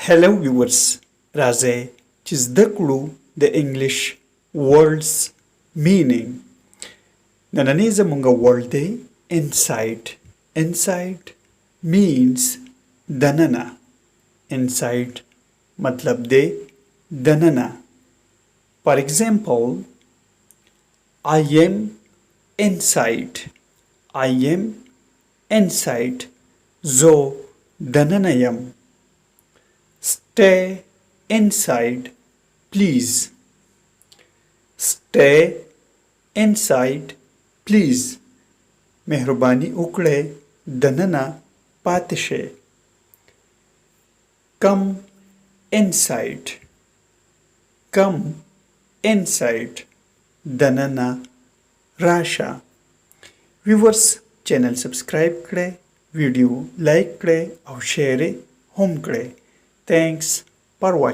Hello viewers, Raje चिजदकलू the English words meaning. Nananiza munga word de inside. Inside means danana. Inside matlab de danana. For example, I am inside. I am inside. Zo dananayam. Stay inside, please. Stay inside, please. मेहरबानी उकड़े दनना पातशे. Come inside. Come inside. दनना राशा. Viewers channel subscribe करे, video like करे और share होम करे. Thanks for watching.